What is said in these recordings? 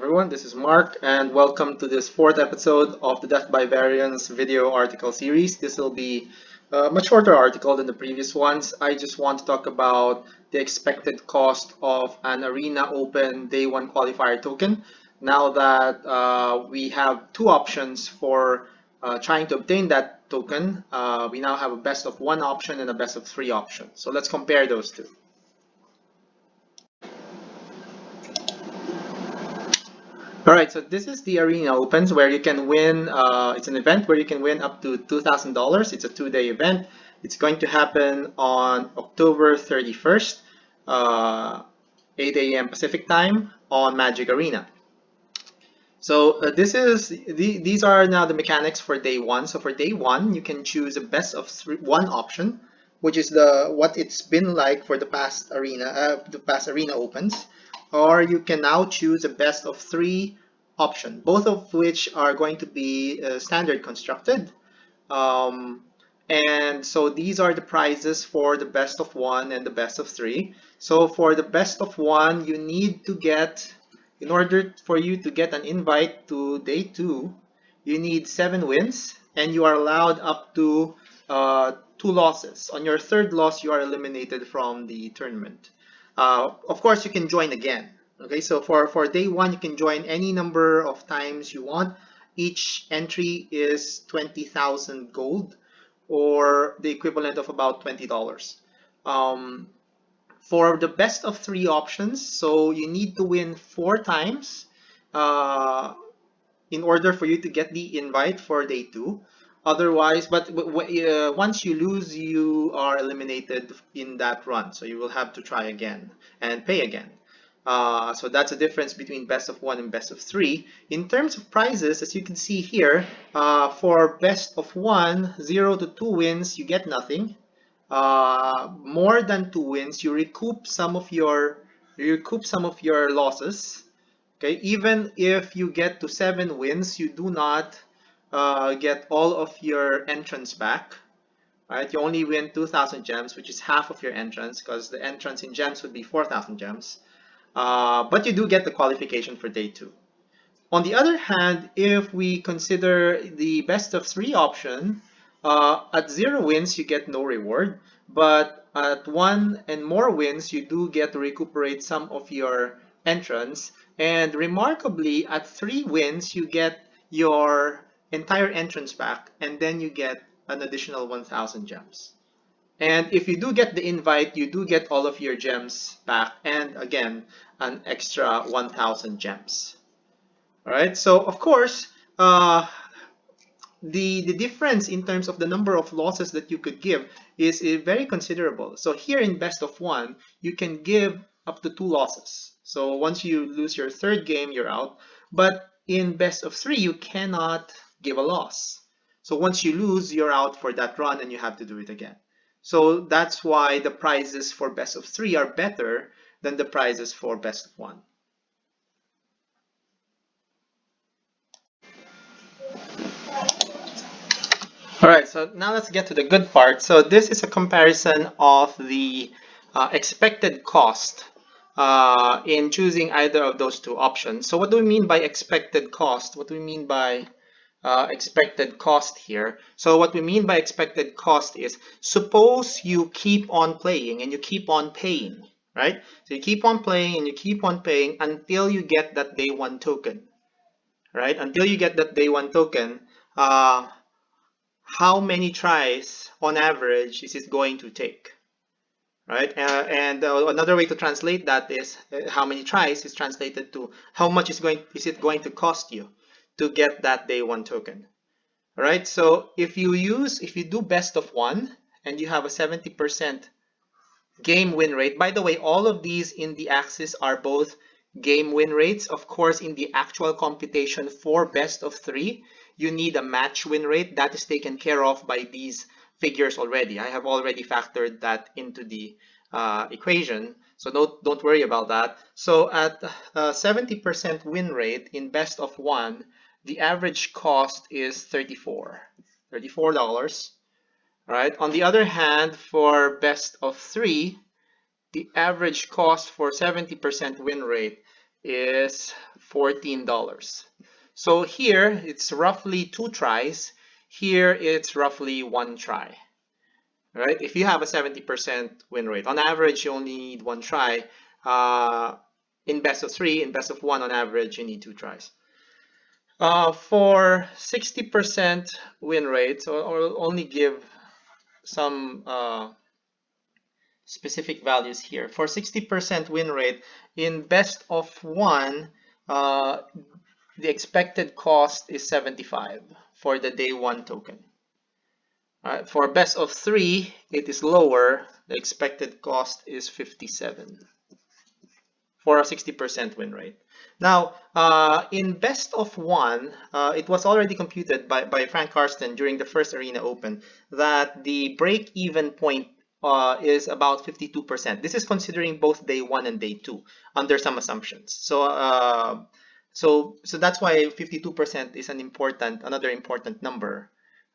everyone, this is Mark and welcome to this fourth episode of the Death by Variance video article series. This will be a much shorter article than the previous ones. I just want to talk about the expected cost of an Arena Open Day 1 qualifier token. Now that we have two options for trying to obtain that token, we now have a best of one option and a best of three option. So let's compare those two. Alright, so this is the Arena Opens where you can win, it's an event where you can win up to $2,000. It's a two-day event. It's going to happen on October 31st, 8 a.m. Pacific time on Magic Arena. So these are now the mechanics for day one. So for day one, you can choose a best of one option, which is what it's been like for the past Arena Opens. Or you can now choose a best of three option, both of which are going to be standard constructed. And so these are the prizes for the best of one and the best of three. So for the best of one, you need to get, in order for you to get an invite to day two, you need 7 wins and you are allowed up to 2 losses. On your third loss, you are eliminated from the tournament. Of course, you can join again. Okay, so for day one, you can join any number of times you want. Each entry is 20,000 gold, or the equivalent of about $20. For the best of three options, so you need to win 4 times in order for you to get the invite for day two. Otherwise, once you lose, you are eliminated in that run. So you will have to try again and pay again. So that's the difference between best of one and best of three. In terms of prizes, as you can see here, for best of one, 0 to 2 wins, you get nothing. More than 2 wins, you recoup some of your losses. Okay, even if you get to 7 wins, you do not get all of your entrance back. Right, you only win 2,000 gems, which is half of your entrance, because the entrance in gems would be 4,000 gems. But you do get the qualification for day two. On the other hand, if we consider the best of three option, at 0 wins, you get no reward. But at 1 and more wins, you do get to recuperate some of your entrance. And remarkably, at 3 wins, you get your entire entrance back. And then you get an additional 1,000 gems. And if you do get the invite, you do get all of your gems back, and again, an extra 1,000 gems. All right, so of course, the difference in terms of the number of losses that you could give is very considerable. So here in best of one, you can give up to 2 losses. So once you lose your third game, you're out. But in best of three, you cannot give a loss. So once you lose, you're out for that run and you have to do it again. So that's why the prizes for best of three are better than the prizes for best of one. All right, so now let's get to the good part. So this is a comparison of the expected cost in choosing either of those two options. So what do we mean by expected cost? What do we mean by expected cost here? So what we mean by expected cost is, suppose you keep on playing and you keep on paying, right? So you keep on playing and you keep on paying until you get that day one token, right? Until you get that day one token, how many tries on average is it going to take, right? Another way to translate that is how many tries is translated to how much is it going to cost you to get that day one token. All right, so if you do best of one and you have a 70% game win rate, by the way, all of these in the axis are both game win rates. Of course, in the actual computation for best of three, you need a match win rate. That is taken care of by these figures already. I have already factored that into the equation, so don't worry about that. So at 70% win rate in best of one, the average cost is $34. Right? On the other hand, for best of three, the average cost for 70% win rate is $14. So here it's roughly 2 tries. Here it's roughly 1 try. Right? If you have a 70% win rate, on average you only need 1 try. In best of 3, in best of 1, on average you need 2 tries. For 60% win rates, or only give some specific values here. For 60% win rate, in best of 1, the expected cost is 75 for the day 1 token. For best of 3, it is lower. The expected cost is 57 for a 60% win rate. Now, in best of 1, it was already computed by Frank Karsten during the first Arena Open that the break-even point is about 52%. This is considering both day 1 and day 2 under some assumptions. So that's why 52% is another important number.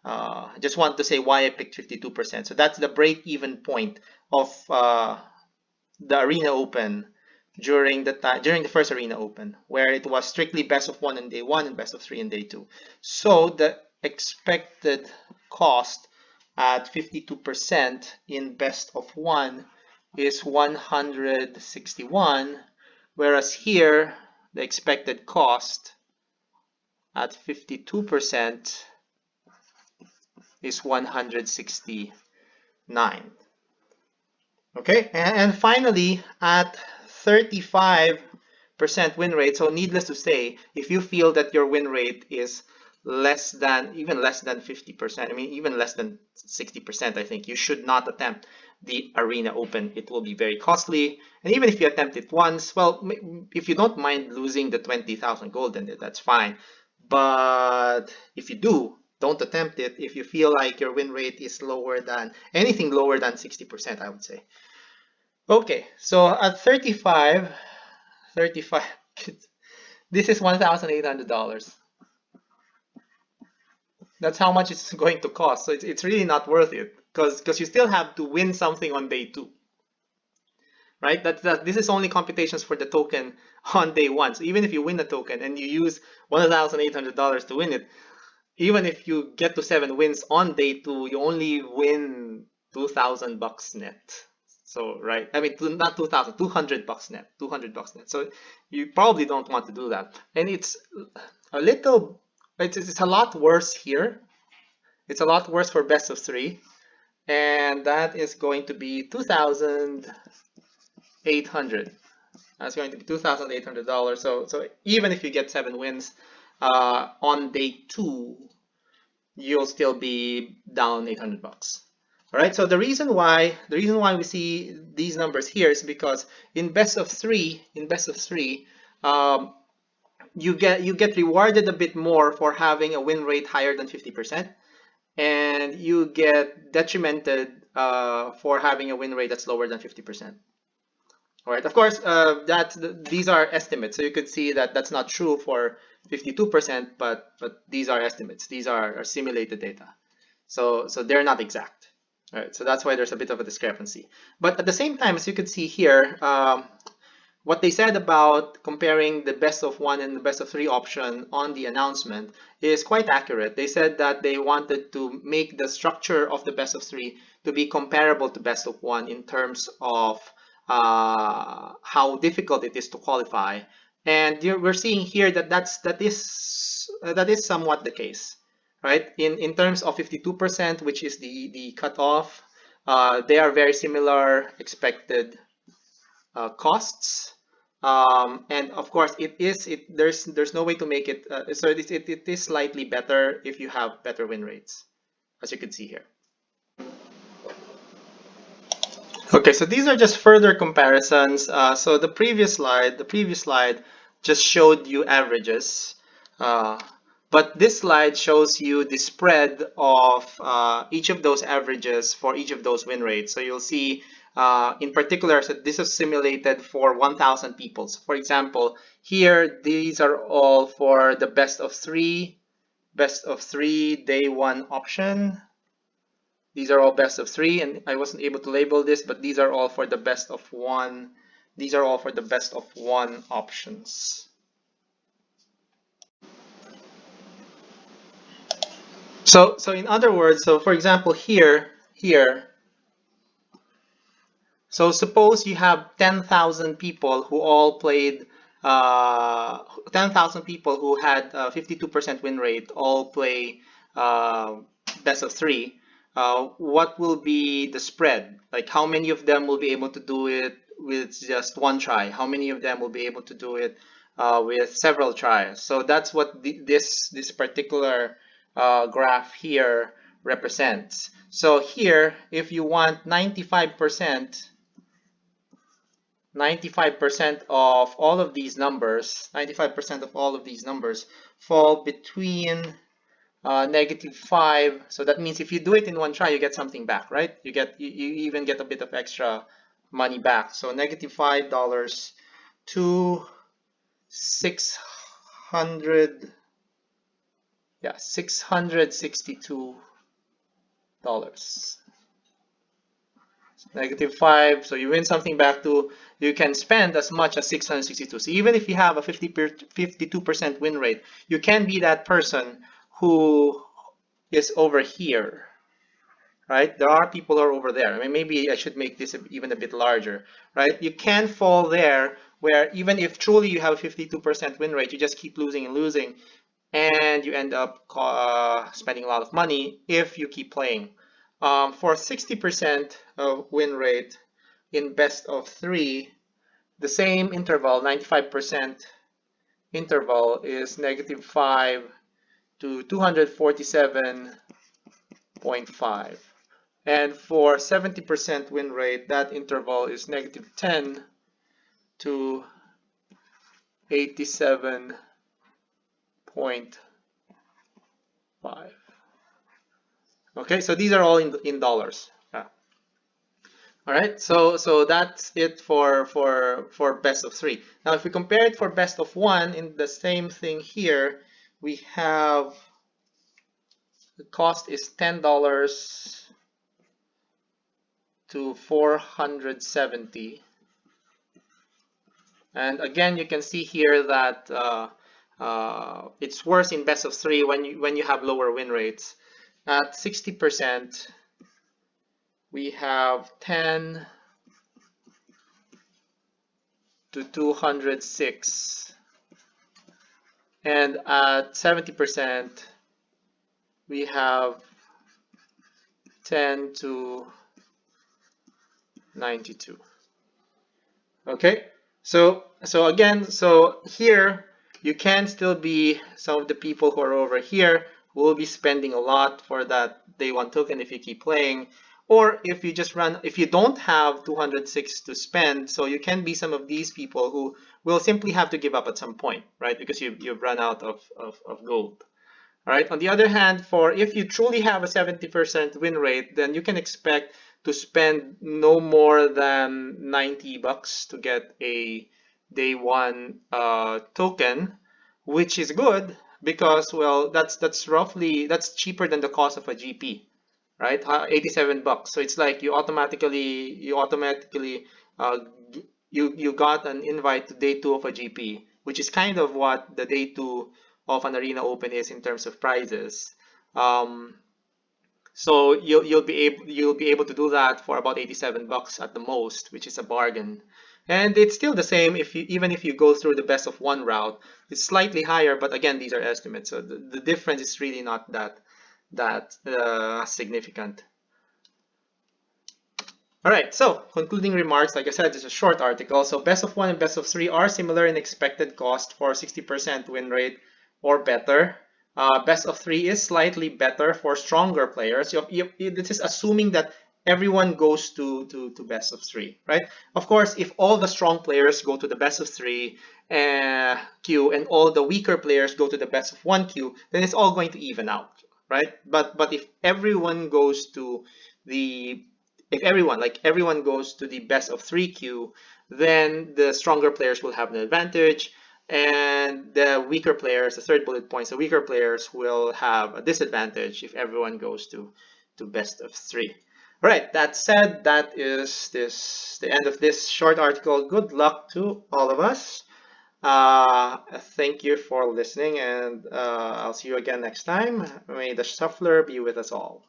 I just want to say why I picked 52%. So that's the break-even point of the Arena Open during the first Arena Open, where it was strictly best of 1 in day 1 and best of 3 in day 2. So the expected cost at 52% in best of 1 is 161, whereas here the expected cost at 52% is 169. Okay, and finally at 35% win rate, so needless to say, if you feel that your win rate is even less than 50%, I mean even less than 60%, I think you should not attempt the Arena Open. It will be very costly, and even if you attempt it once, well, if you don't mind losing the 20,000 gold, then that's fine. But if you do, don't attempt it if you feel like your win rate is anything lower than 60%, I would say. Okay, so at 35, this is $1,800. That's how much it's going to cost. So it's really not worth it because you still have to win something on day 2. Right? This is only computations for the token on day 1. So even if you win the token and you use $1,800 to win it, even if you get to 7 wins on day 2, you only win $2,000 net. So, right, I mean, not 2,000, $200 net, $200 net. So you probably don't want to do that. And it's a lot worse here. It's a lot worse for best of 3. And that is going to be 2,800. That's going to be $2,800. So even if you get 7 wins on day 2, you'll still be down $800. All right. So the reason why we see these numbers here is because in best of 3, you get rewarded a bit more for having a win rate higher than 50%, and you get detrimented for having a win rate that's lower than 50%. All right. Of course, these are estimates, so you could see that that's not true for 52%, but these are estimates. These are simulated data, so they're not exact. All right. So that's why there's a bit of a discrepancy. But at the same time, as you can see here, what they said about comparing the best of 1 and the best of 3 option on the announcement is quite accurate. They said that they wanted to make the structure of the best of 3 to be comparable to best of 1 in terms of how difficult it is to qualify. And we're seeing here that is somewhat the case, right? In terms of 52%, which is the cutoff, they are very similar expected costs. And of course, there's no way to make it. So it is slightly better if you have better win rates, as you can see here. Okay, so these are just further comparisons. So the previous slide just showed you averages, but this slide shows you the spread of each of those averages for each of those win rates. So you'll see, in particular, so this is simulated for 1,000 people. So for example, here these are all for the best of 3 day 1 option. These are all best of 3, and I wasn't able to label this, but these are all for the best of 1 These are all for the best of one options. So in other words, so for example here, so suppose you have 10,000 people who all played, 10,000 people who had 52% win rate, all play uh, best of three. What will be the spread? Like how many of them will be able to do it with just one try? How many of them will be able to do it with several tries? So that's what this particular graph here represents. So here, if you want 95%, 95% of all of these numbers, 95% of all of these numbers fall between -5. So that means if you do it in one try, you get something back, right? You even get a bit of extra money back. So -$5 to 600, yeah, $662. -5, so you win something back to, you can spend as much as 662. So even if you have a 52% win rate, you can be that person who is over here, right? There are people who are over there. I mean, maybe I should make this even a bit larger, right? You can fall there where even if truly you have a 52% win rate, you just keep losing and losing, and you end up spending a lot of money if you keep playing. For 60% of win rate in best of three, the same interval, 95% interval, is -5 to 247.5. And for 70% win rate, that interval is -10 to 87.5. Okay, so these are all in dollars. Yeah. All right, so that's it for best of three. Now, if we compare it for best of one, in the same thing here, we have the cost is $10 to 470. And again, you can see here that it's worse in best of three when you have lower win rates. At 60%, we have 10 to 206, and at 70%, we have 10 to 92. Okay, so again, so here you can still be some of the people who are over here who will be spending a lot for that day one token if you keep playing, or if you just run, if you don't have 206 to spend, so you can be some of these people who will simply have to give up at some point, right? Because you've run out of gold. All right. On the other hand, for if you truly have a 70% win rate, then you can expect to spend no more than $90 to get a day one token, which is good because, well, that's cheaper than the cost of a GP, right? $87. So it's like you automatically uh, you got an invite to day two of a GP, which is kind of what the day two of an Arena Open is in terms of prizes. Um, so you'll be able to do that for about $87 at the most, which is a bargain. And it's still the same if you even if you go through the best of one route. It's slightly higher, but again, these are estimates, so the difference is really not that significant. All right, so concluding remarks, like I said, it's a short article. So best of one and best of three are similar in expected cost for 60% win rate or better. Best of three is slightly better for stronger players. This is assuming that everyone goes to best of three, right? Of course, if all the strong players go to the best of three queue and all the weaker players go to the best of one queue, then it's all going to even out, right? But if everyone goes to the if everyone goes to the best of three queue, then the stronger players will have an advantage, and the weaker players, the third bullet points, the weaker players will have a disadvantage if everyone goes to best of three. All right, that said, that is the end of this short article. Good luck to all of us. Thank you for listening, and I'll see you again next time. May the shuffler be with us all.